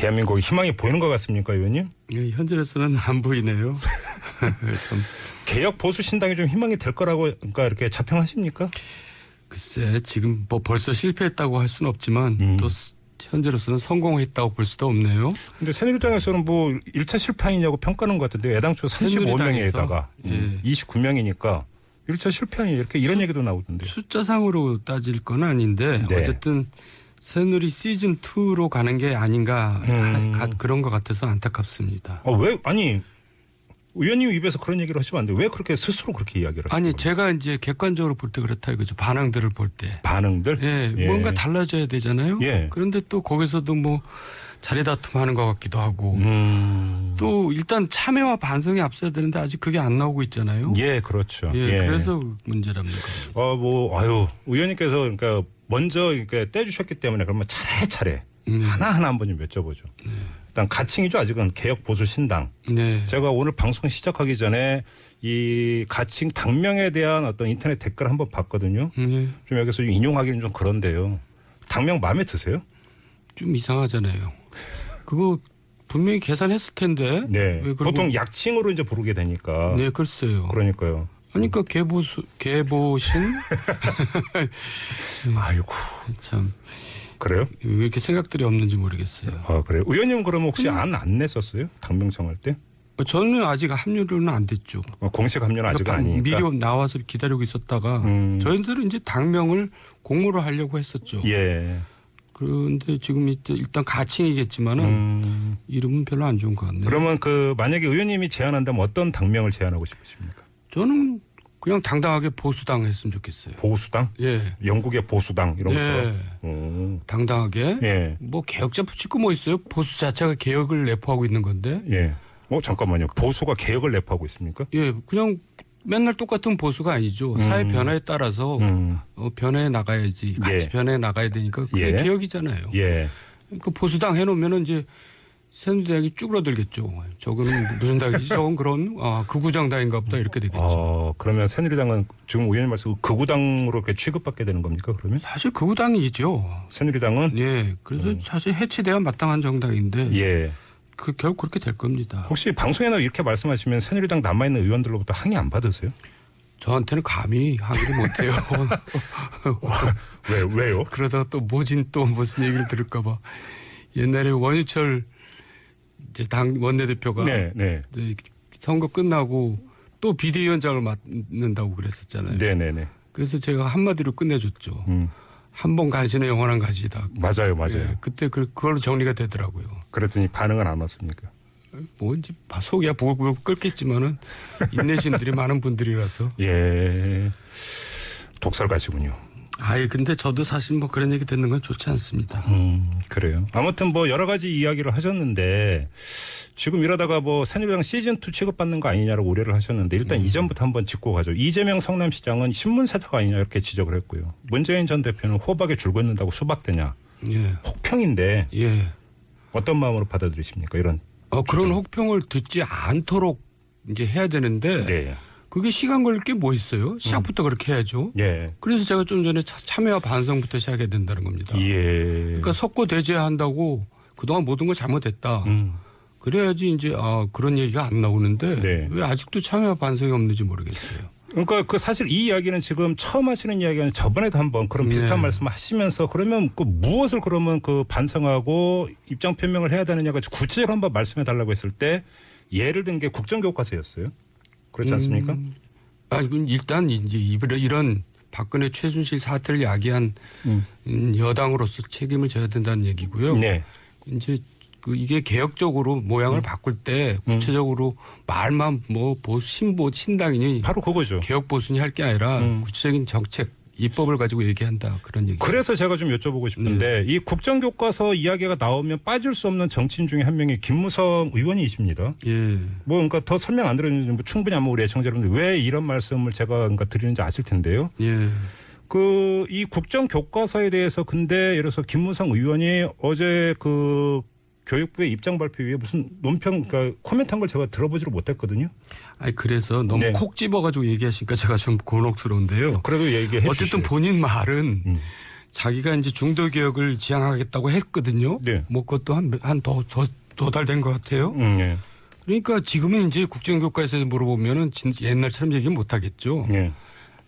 대한민국에 희망이 보이는 것 같습니까, 의원님? 예, 현재로서는 안 보이네요. 참. 개혁 보수 신당이 좀 희망이 될 거라고 그러니까 이렇게 자평하십니까? 글쎄 지금 뭐 벌써 실패했다고 할 수는 없지만 또 현재로서는 성공했다고 볼 수도 없네요. 근데 새누리당에서는 뭐 1차 실패 아니냐고 평가하는 것 같은데 애당초 35명에다가 예. 29명이니까 1차 실패 아니냐 이런 얘기도 나오던데. 숫자상으로 따질 건 아닌데 네. 어쨌든 새누리 시즌 2로 가는 게 아닌가 그런 것 같아서 안타깝습니다. 왜 아니 의원님 입에서 그런 얘기를 하시면 안 돼요. 왜 그렇게 스스로 그렇게 이야기를 하시는 아니 거예요? 제가 이제 객관적으로 볼 때 그렇다 이거죠. 반응들을 볼 때. 반응들? 예, 예. 뭔가 달라져야 되잖아요. 예. 그런데 또 거기서도 뭐 자리 다툼하는 것 같기도 하고 또 일단 참여와 반성이 앞서야 되는데 아직 그게 안 나오고 있잖아요. 예, 그렇죠. 예, 그래서 문제랍니다. 의원님께서 그러니까 먼저 이렇게 떼주셨기 때문에 그러면 차례차례 하나하나 한번 좀 여쭤보죠. 일단 가칭이죠. 아직은 개혁 보수 신당. 네. 제가 오늘 방송 시작하기 전에 이 가칭 당명에 대한 어떤 인터넷 댓글 한번 봤거든요. 좀 여기서 좀 인용하기는 좀 그런데요. 당명 마음에 드세요? 좀 이상하잖아요. 그거 분명히 계산했을 텐데. 네. 왜 보통 약칭으로 이제 부르게 되니까. 네, 글쎄요. 그러니까요. 그러니까 개보신. 아이고. 참. 그래요? 왜 이렇게 생각들이 없는지 모르겠어요. 아, 그래요? 의원님 그러면 혹시 안 냈었어요? 당명 정할 때? 저는 아직 합류는 안 됐죠. 공식 합류는 아직은 아니니까. 미리 나와서 기다리고 있었다가 저희들은 이제 당명을 공모로 하려고 했었죠. 예. 그런데 지금 일단 가칭이겠지만은 이름은 별로 안 좋은 것 같네요. 그러면 만약에 의원님이 제안한다면 어떤 당명을 제안하고 싶으십니까? 저는 그냥 당당하게 보수당 했으면 좋겠어요. 보수당? 예. 영국의 보수당 이런 예. 것처럼. 당당하게. 예. 뭐 개혁자 붙이고 뭐 있어요? 보수 자체가 개혁을 내포하고 있는 건데. 예. 잠깐만요. 보수가 개혁을 내포하고 있습니까? 예. 그냥 맨날 똑같은 보수가 아니죠. 사회 변화에 따라서 변해 나가야지. 같이 예. 변해 나가야 되니까 그게 예. 개혁이잖아요. 예. 그 보수당 해놓으면은 이제 새누리당이 쭈그러들겠죠. 저거는 무슨 당이지? 저건 그런 극우정당인가 보다 이렇게 되겠죠. 그러면 새누리당은 지금 의원님 말씀 극우당으로 이렇게 취급받게 되는 겁니까? 그러면? 사실 극우당이죠. 새누리당은? 예. 그래서 사실 해체돼야 마땅한 정당인데. 예. 결국 그렇게 될 겁니다. 혹시 방송에나 이렇게 말씀하시면 새누리당 남아있는 의원들로부터 항의 안 받으세요? 저한테는 감히 항의를 못해요. 왜요? 그러다가 또 무슨 얘기를 들을까 봐. 옛날에 원유철 이제 당 원내대표가 네. 선거 끝나고 또 비대위원장을 맡는다고 그랬었잖아요. 네네네. 그래서 제가 한마디로 끝내줬죠. 한 번 간신은 영원한 간시다. 맞아요. 네, 그때 그걸로 정리가 되더라고요. 그랬더니 반응은 안 왔습니까? 뭐 이제 속이야 부글부글 끓겠지만은 인내심들이 많은 분들이라서. 예. 독설가시군요. 근데 저도 사실 뭐 그런 얘기 듣는 건 좋지 않습니다. 그래요. 아무튼 뭐 여러 가지 이야기를 하셨는데 지금 이러다가 뭐 새누리당 시즌2 취급받는 거 아니냐라고 우려를 하셨는데 일단 이전부터 한번 짚고 가죠. 이재명 성남시장은 신문세탁 아니냐 이렇게 지적을 했고요. 문재인 전 대표는 호박에 줄 긋는다고 수박되냐. 예. 혹평인데 예. 어떤 마음으로 받아들이십니까? 이런. 그런 혹평을 듣지 않도록 이제 해야 되는데 네. 그게 시간 걸릴 게 뭐 있어요? 시작부터 그렇게 해야죠. 예. 그래서 제가 좀 전에 참여와 반성부터 시작해야 된다는 겁니다. 예. 그러니까 석고 대제한다고 그동안 모든 걸 잘못했다. 그래야지 이제 그런 얘기가 안 나오는데 네. 왜 아직도 참여와 반성이 없는지 모르겠어요. 그러니까 사실 이 이야기는 지금 처음 하시는 이야기는 저번에도 한번 그런 비슷한 네. 말씀을 하시면서 그러면 무엇을 그러면 반성하고 입장 표명을 해야 되느냐가 구체적으로 한번 말씀해 달라고 했을 때 예를 든 게 국정교과서였어요. 그렇지 않습니까? 일단 이제 이런 박근혜 최순실 사태를 야기한 여당으로서 책임을 져야 된다는 얘기고요. 네. 이제 이게 개혁적으로 모양을 바꿀 때 구체적으로 말만 뭐 보수 신보 신당이니 바로 그거죠. 개혁 보수니 할 게 아니라 구체적인 정책 입법을 가지고 얘기한다 그런 얘기. 그래서 제가 좀 여쭤보고 싶은데 이 국정교과서 이야기가 나오면 빠질 수 없는 정치인 중에 한 명이 김무성 의원이십니다. 예. 뭐 그러니까 더 설명 안 드렸는지 뭐 충분히 아마 우리 애청자 여러분들 왜 이런 말씀을 제가 그러니까 드리는지 아실 텐데요. 예. 이 국정교과서에 대해서 근데 예를 들어서 김무성 의원이 어제 교육부의 입장 발표 위에 무슨 논평, 그러니까 코멘트한 걸 제가 들어보지를 못했거든요. 그래서 너무 콕 집어가지고 얘기하시니까 제가 좀 곤혹스러운데요. 그래도 얘기해 어쨌든 주시죠. 본인 말은 자기가 이제 중도 개혁을 지향하겠다고 했거든요. 네. 뭐 그것도 더 달 된 것 같아요. 예. 그러니까 지금은 이제 국정교과에서 물어보면은 진짜 옛날처럼 얘기 못 하겠죠. 예.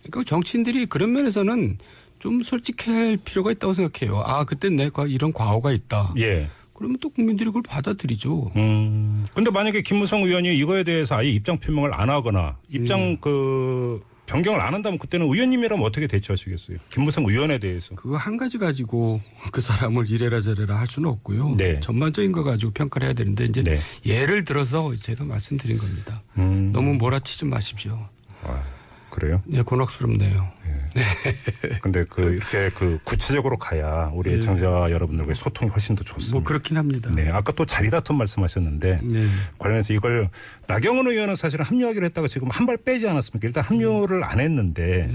그러니까 정치인들이 그런 면에서는 좀 솔직할 필요가 있다고 생각해요. 아, 그때 내가 이런 과오가 있다. 예. 그러면 또 국민들이 그걸 받아들이죠. 근데 만약에 김무성 의원이 이거에 대해서 아예 입장 표명을 안 하거나 입장 변경을 안 한다면 그때는 의원님이라면 어떻게 대처하시겠어요? 김무성 의원에 대해서. 그거 한 가지 가지고 그 사람을 이래라 저래라 할 수는 없고요. 네. 전반적인 거 가지고 평가를 해야 되는데 이제 네. 예를 들어서 제가 말씀드린 겁니다. 너무 몰아치지 마십시오. 아, 그래요? 네, 곤혹스럽네요. 근데 이렇게 구체적으로 가야 우리 애청자 여러분들과의 소통이 훨씬 더 좋습니다. 뭐 그렇긴 합니다. 네. 아까 또 자리다툼 말씀하셨는데 네. 관련해서 이걸 나경원 의원은 사실은 합류하기로 했다가 지금 한 발 빼지 않았습니까? 일단 합류를 안 했는데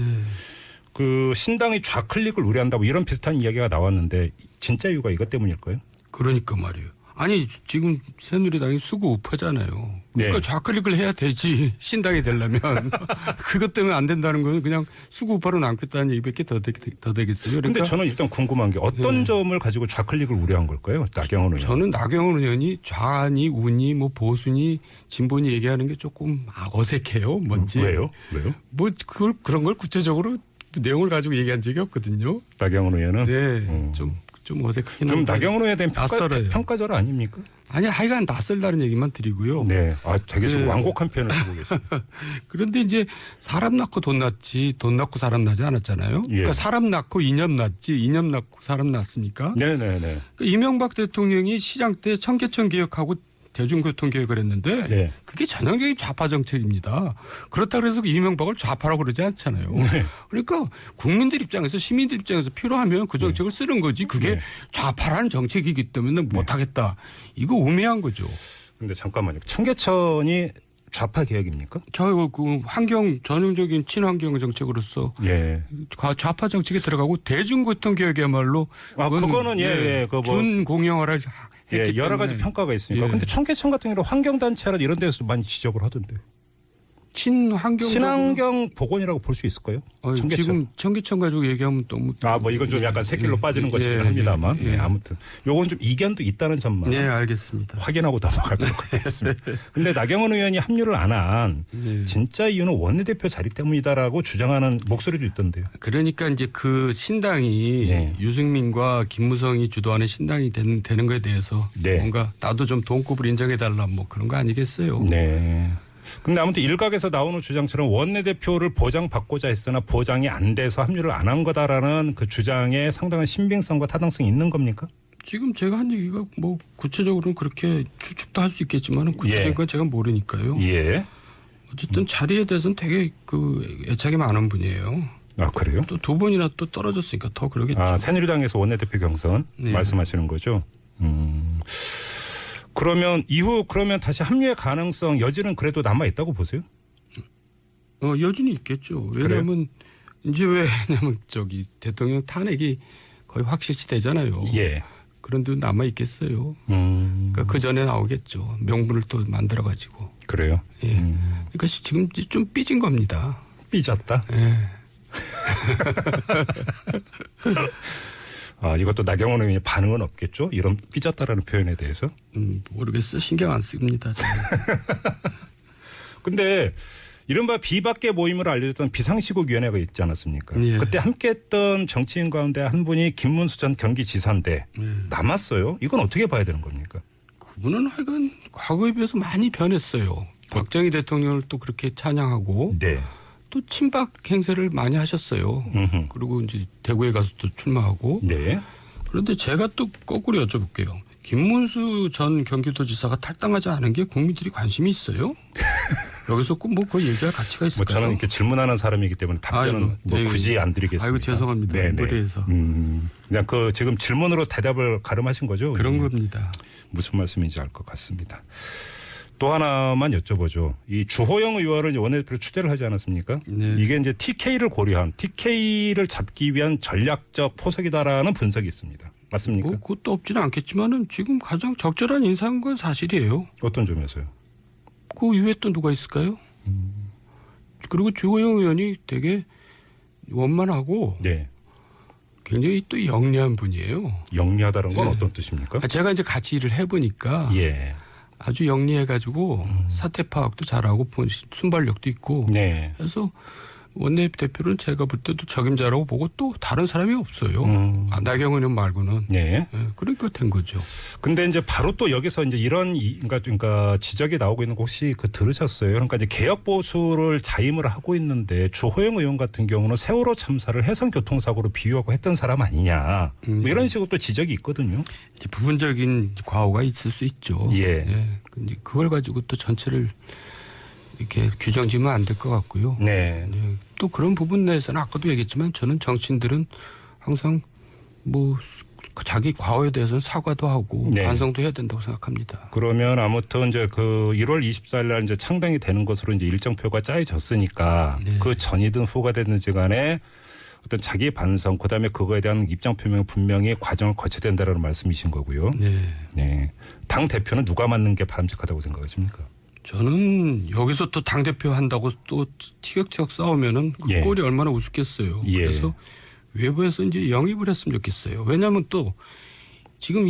그 신당이 좌클릭을 우려한다고 이런 비슷한 이야기가 나왔는데 진짜 이유가 이것 때문일까요? 그러니까 말이에요. 아니 지금 새누리당이 수구 우파잖아요. 그러니까 네. 좌클릭을 해야 되지 신당이 되려면 그것 때문에 안 된다는 건 그냥 수구 우파로 남겠다는 얘기밖에 더 되겠어요. 근데 그러니까 저는 일단 궁금한 게 어떤 점을 가지고 좌클릭을 우려한 걸까요? 나경원 의원. 저는 나경원 의원이 좌니 우니 뭐 보수니 진보니 얘기하는 게 조금 어색해요. 뭔지. 왜요? 뭐 그런 걸 구체적으로 내용을 가지고 얘기한 적이 없거든요. 나경원 의원은 네, 좀 어색하긴 좀 한데. 나경원 의원에 대한 낯설어요. 평가절 아닙니까? 아니 하여간 낯설다는 얘기만 드리고요. 네. 아, 되게 지금 네. 완곡한 표현을 쓰고 계십니다. 그런데 이제 사람 낳고 돈 낳지 돈 낳고 사람 낳지 않았잖아요. 예. 그러니까 사람 낳고 이념 낳지 이념 낳고 사람 낳습니까? 네네네. 그러니까 이명박 대통령이 시장 때 청계천 개혁하고 대중교통 개혁을 했는데 네. 그게 전형적인 좌파 정책입니다. 그렇다고 해서 이명박을 좌파라고 그러지 않잖아요. 네. 그러니까 국민들 입장에서 시민들 입장에서 필요하면 그 정책을 쓰는 거지 그게 네. 좌파라는 정책이기 때문에 못하겠다. 이거 우매한 거죠. 근데 잠깐만요. 청계천이 좌파 개혁입니까? 그 환경 전형적인 친환경 정책으로서 예. 좌파 정책에 들어가고 대중교통 개혁이야말로 그거는 예. 준공영화를 했기 여러 가지 때문에 평가가 있으니까. 예. 근데 청계천 같은 경우는 환경단체라 이런 데서 많이 지적을 하던데. 친환경 복원이라고 볼 수 있을까요? 청계천. 지금 청계천 가지고 얘기하면 너무 뭐 이건 좀 약간 새길로 빠지는 것이긴 합니다만. 네, 아무튼 요건 좀 이견도 있다는 점만 네, 알겠습니다. 확인하고 넘어가도록 하겠습니다. 근데 나경원 의원이 합류를 안 한 진짜 이유는 원내대표 자리 때문이다라고 주장하는 목소리도 있던데요. 그러니까 이제 그 신당이 네. 유승민과 김무성이 주도하는 신당이 되는 거에 대해서 네. 뭔가 나도 좀 돈급을 인정해달라 뭐 그런 거 아니겠어요? 네. 근데 아무튼 일각에서 나오는 주장처럼 원내대표를 보장받고자 했으나 보장이 안 돼서 합류를 안 한 거다라는 그 주장에 상당한 신빙성과 타당성이 있는 겁니까? 지금 제가 한 얘기가 뭐 구체적으로는 그렇게 추측도 할 수 있겠지만 구체적인 건 제가 모르니까요. 예. 어쨌든 자리에 대해서는 되게 애착이 많은 분이에요. 아, 그래요? 또 두 번이나 또 떨어졌으니까 더 그러겠죠. 새누리당에서 원내대표 경선 네. 말씀하시는 거죠? 그러면 이후 다시 합류의 가능성 여지는 그래도 남아 있다고 보세요? 여전히 있겠죠. 왜냐하면 대통령 탄핵이 거의 확실시 되잖아요. 예. 그런데 남아 있겠어요. 그러니까 그 전에 나오겠죠. 명분을 또 만들어 가지고. 그래요? 예. 그러니까 지금 좀 삐진 겁니다. 삐졌다. 예. 이것도 나경원 의원의 반응은 없겠죠? 이런 삐졌다라는 표현에 대해서. 모르겠어요. 신경 안 씁니다. 근데 이른바 비박계 모임으로 알려졌던 비상시국위원회가 있지 않았습니까? 예. 그때 함께했던 정치인 가운데 한 분이 김문수 전 경기지사인데 남았어요. 이건 어떻게 봐야 되는 겁니까? 그분은 하여간 과거에 비해서 많이 변했어요. 박정희 대통령을 또 그렇게 찬양하고 네. 또 친박 행세를 많이 하셨어요. 그리고 이제 대구에 가서 또 출마하고. 네. 그런데 제가 또 거꾸로 여쭤볼게요. 김문수 전 경기도지사가 탈당하지 않은 게 국민들이 관심이 있어요? 여기서 꼭 뭐 그 얘기할 가치가 있을까요? 저는 이렇게 질문하는 사람이기 때문에 답변은 굳이 안 드리겠습니다. 아이고 죄송합니다. 무리해서. 그냥 지금 질문으로 대답을 가름하신 거죠? 그런 겁니다. 무슨 말씀인지 알 것 같습니다. 또 하나만 여쭤보죠. 이 주호영 의원을 원내대표로 추대를 하지 않았습니까? 네. 이게 이제 TK를 잡기 위한 전략적 포석이다라는 분석이 있습니다. 맞습니까? 그것도 없지는 않겠지만은 지금 가장 적절한 인사인 건 사실이에요. 어떤 점에서요? 그 이후에 또 누가 있을까요? 그리고 주호영 의원이 되게 원만하고 네. 굉장히 또 영리한 분이에요. 영리하다는 건 예. 어떤 뜻입니까? 제가 이제 같이 일을 해보니까 예. 아주 영리해가지고 사태 파악도 잘하고 순발력도 있고 네. 그래서 원내대표는 제가 볼 때도 적임자라고 보고 또 다른 사람이 없어요. 나경원 의원 말고는. 네. 예, 그러니까 된 거죠. 근데 이제 바로 또 여기서 이제 이런 그러니까 지적이 나오고 있는 거 혹시 들으셨어요? 그러니까 이제 개혁 보수를 자임을 하고 있는데 주호영 의원 같은 경우는 세월호 참사를 해상교통사고로 비유하고 했던 사람 아니냐. 뭐 이런 식으로 또 지적이 있거든요. 이제 부분적인 과오가 있을 수 있죠. 예. 근데 그걸 가지고 또 전체를 이렇게 규정지면 안 될 것 같고요. 네. 네. 또 그런 부분 내에서는 아까도 얘기했지만 저는 정치인들은 항상 뭐 자기 과오에 대해서는 사과도 하고 네. 반성도 해야 된다고 생각합니다. 그러면 아무튼 이제 그 1월 24일 날 이제 창당이 되는 것으로 이제 일정표가 짜여졌으니까 네. 그 전이든 후가 되든지 간에 어떤 자기 반성 그다음에 그거에 대한 입장 표명을 분명히 과정을 거쳐야 된다라는 말씀이신 거고요. 네. 네. 당 대표는 누가 맡는 게 바람직하다고 생각하십니까? 저는 여기서 또 당대표 한다고 또 티격태격 싸우면은 그 예. 꼴이 얼마나 우습겠어요. 예. 그래서 외부에서 이제 영입을 했으면 좋겠어요. 왜냐하면 또 지금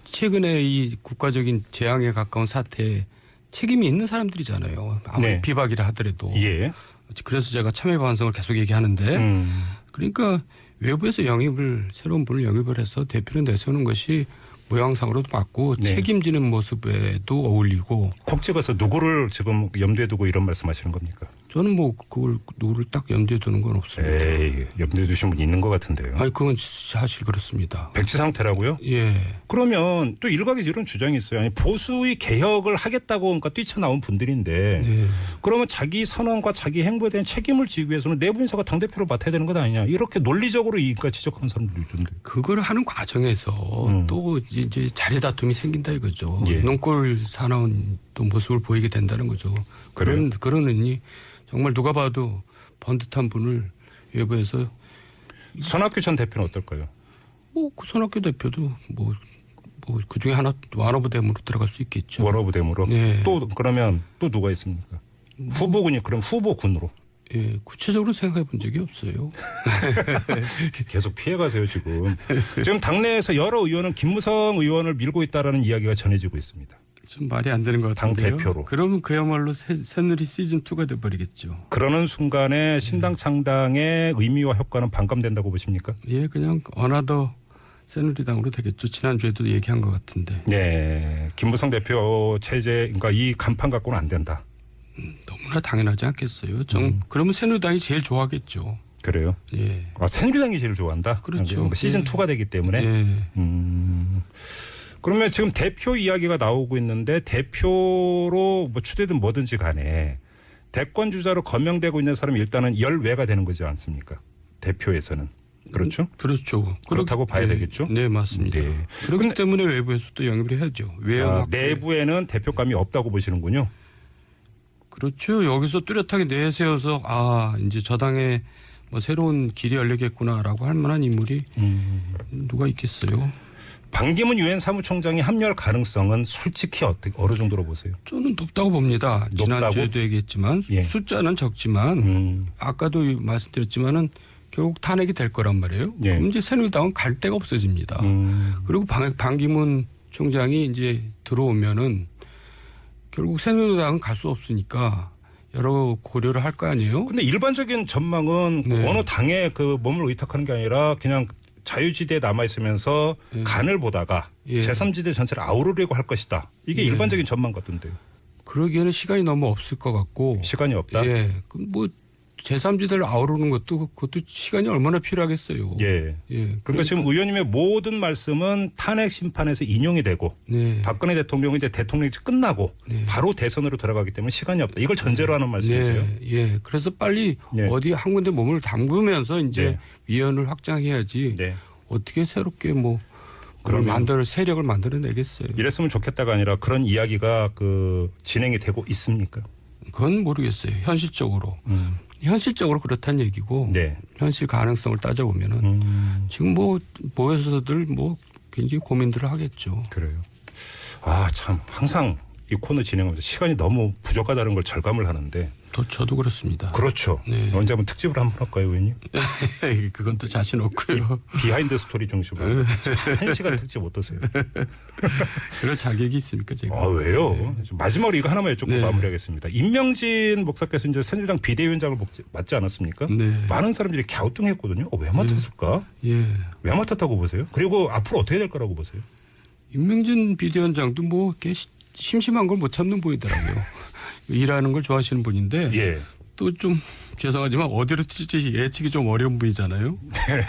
최근에 이 국가적인 재앙에 가까운 사태에 책임이 있는 사람들이잖아요. 아무리 네. 비박이라 하더라도. 예. 그래서 제가 참여 반성을 계속 얘기하는데 그러니까 외부에서 새로운 분을 영입을 해서 대표를 내세우는 것이 모양상으로도 맞고 네. 책임지는 모습에도 어울리고 콕 찍어서 누구를 지금 염두에 두고 이런 말씀하시는 겁니까? 저는 뭐 그걸 누구를 딱 염두에 두는 건 없습니다. 에이, 염두에 두신 분 있는 것 같은데요. 아니 그건 사실 그렇습니다. 백지 상태라고요? 예. 그러면 또 일각에서 이런 주장이 있어요. 아니 보수의 개혁을 하겠다고 그러니까 뛰쳐나온 분들인데 네. 그러면 자기 선언과 자기 행보에 대한 책임을 지기 위해서는 내부 인사가 당대표를 맡아야 되는 것 아니냐. 이렇게 논리적으로 그러니까 지적하는 사람들도 있던데. 그걸 하는 과정에서 또 이제 자리 다툼이 생긴다 이거죠. 예. 눈꼴 사나운 또 모습을 보이게 된다는 거죠. 그래요? 그러느니 정말 누가 봐도 번듯한 분을 외부에서 손학규 전 대표는 어떨까요? 뭐 그 손학규 대표도 뭐 그 중에 하나 완오브 댐으로 들어갈 수 있겠죠. 워러브댐으로. 네. 또 그러면 또 누가 있습니까? 후보군이 그럼 후보군으로. 예, 구체적으로 생각해 본 적이 없어요. 계속 피해가세요 지금. 지금 당내에서 여러 의원은 김무성 의원을 밀고 있다라는 이야기가 전해지고 있습니다. 좀 말이 안 되는 것 당 같은데요. 대표로. 그러면 그야말로 새누리 시즌 2가 돼버리겠죠. 그러는 순간에 신당 창당의 의미와 효과는 반감된다고 보십니까? 예, 그냥 어나더 새누리당으로 되겠죠. 지난주에도 얘기한 것 같은데. 네, 김무성 대표 체제, 그러니까 이 간판 갖고는 안 된다. 너무나 당연하지 않겠어요. 그러면 새누리당이 제일 좋아하겠죠. 그래요? 예. 아, 새누리당이 제일 좋아한다. 그렇죠. 시즌 예. 2가 되기 때문에. 예. 그러면 지금 대표 이야기가 나오고 있는데 대표로 뭐 추대든 뭐든지 간에 대권 주자로 거명되고 있는 사람이 일단은 열외가 되는 거지 않습니까? 대표에서는. 그렇죠? 그렇죠. 그렇다고 봐야 네. 되겠죠? 네, 맞습니다. 네. 그렇기 때문에 외부에서 또 영입을 해야죠. 내부에는 대표감이 없다고 보시는군요. 그렇죠. 여기서 뚜렷하게 내세워서 이제 저당에 뭐 새로운 길이 열리겠구나라고 할 만한 인물이 누가 있겠어요? 반기문 유엔 사무총장이 합류할 가능성은 솔직히 어느 정도로 보세요? 저는 높다고 봅니다. 높다고? 지난주에도 얘기했지만 예. 숫자는 적지만 아까도 말씀드렸지만은 결국 탄핵이 될 거란 말이에요. 예. 그럼 이제 새누리당은 갈 데가 없어집니다. 그리고 반기문 총장이 이제 들어오면은 결국 새누리당은 갈 수 없으니까 여러 고려를 할 거 아니에요. 근데 일반적인 전망은 네. 어느 당에 그 몸을 의탁하는 게 아니라 그냥 자유지대에 남아있으면서 간을 보다가 예. 제3지대 전체를 아우르려고 할 것이다. 이게 예. 일반적인 전망 같던데요. 그러기에는 시간이 너무 없을 것 같고. 시간이 없다? 예. 뭐 제3지대를 아우르는 그것도 시간이 얼마나 필요하겠어요. 예. 예. 그러니까 지금 의원님의 모든 말씀은 탄핵 심판에서 인용이 되고 네. 박근혜 대통령이 이제 대통령이 끝나고 네. 바로 대선으로 들어가기 때문에 시간이 없다. 이걸 전제로 하는 말씀이세요? 네. 예. 그래서 빨리 네. 어디 한 군데 몸을 담그면서 이제 네. 위원을 확장해야지. 네. 어떻게 새롭게 뭐 그걸 세력을 만들어내겠어요. 이랬으면 좋겠다가 아니라 그런 이야기가 그 진행이 되고 있습니까? 그건 모르겠어요. 현실적으로. 현실적으로 그렇다는 얘기고 네. 현실 가능성을 따져보면은 지금 뭐 모여서들 뭐 굉장히 고민들을 하겠죠. 그래요. 아, 참 항상 이 코너 진행하면서 시간이 너무 부족하다는 걸 절감을 하는데 저도 그렇습니다. 그렇죠. 네. 언제 한번 특집을 한번 할까요, 의원님? 그건 또 자신 없고요. 비하인드 스토리 중심으로 1시간 특집 어떠세요? 그럴 자격이 있습니까 제가? 아, 왜요? 마지막으로 이거 하나만 여쭙고 네. 마무리하겠습니다. 임명진 목사께서 이제 새누리당 비대위원장을 맡지 않았습니까? 네. 많은 사람들이 갸우뚱했거든요. 왜 맡았을까? 예. 왜 맡았다고 보세요? 그리고 앞으로 어떻게 될 거라고 보세요? 임명진 비대위원장도 뭐 이렇게 심심한 걸 못 참는 분이더라고요. 일하는 걸 좋아하시는 분인데 예. 또 좀 죄송하지만 어디로 튈지 예측이 좀 어려운 분이잖아요.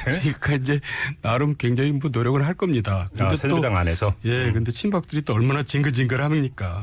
그러니까 이제 나름 굉장히 뭐 노력을 할 겁니다. 근데 새누리당 안에서. 예, 근데 친박들이 또 얼마나 징글징글합니까?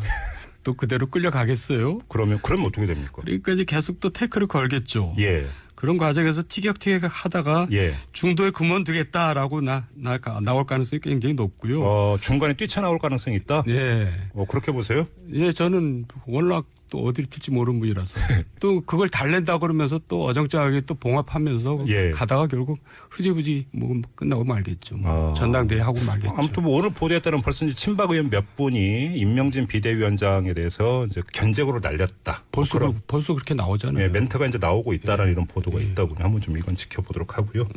또 그대로 끌려가겠어요? 그러면 어떻게 됩니까? 그러니까 이제 계속 또 태클을 걸겠죠. 예. 그런 과정에서 티격태격 하다가 예. 중도에 그만두겠다라고 나올 가능성이 굉장히 높고요. 중간에 뛰쳐나올 가능성이 있다? 예. 그렇게 보세요? 예, 저는 워낙 또 어디를 튈지 모르는 분이라서 또 그걸 달랜다 그러면서 또 어정쩡하게 또 봉합하면서 예. 가다가 결국 흐지부지 뭐 끝나고 말겠죠. 전당대회 하고 말겠죠. 아무튼 뭐 오늘 보도에 따르면 벌써 이제 친박 의원 몇 분이 임명진 비대위원장에 대해서 이제 견제구로 날렸다. 벌써 그렇게 나오잖아요. 예, 멘트가 이제 나오고 있다라는 이런 보도가 있다군요. 한번 좀 이건 지켜보도록 하고요.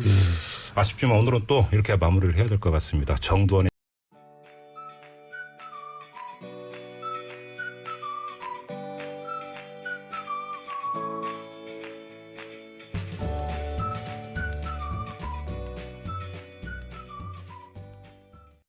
아쉽지만 오늘은 또 이렇게 마무리를 해야 될 것 같습니다. 정두원의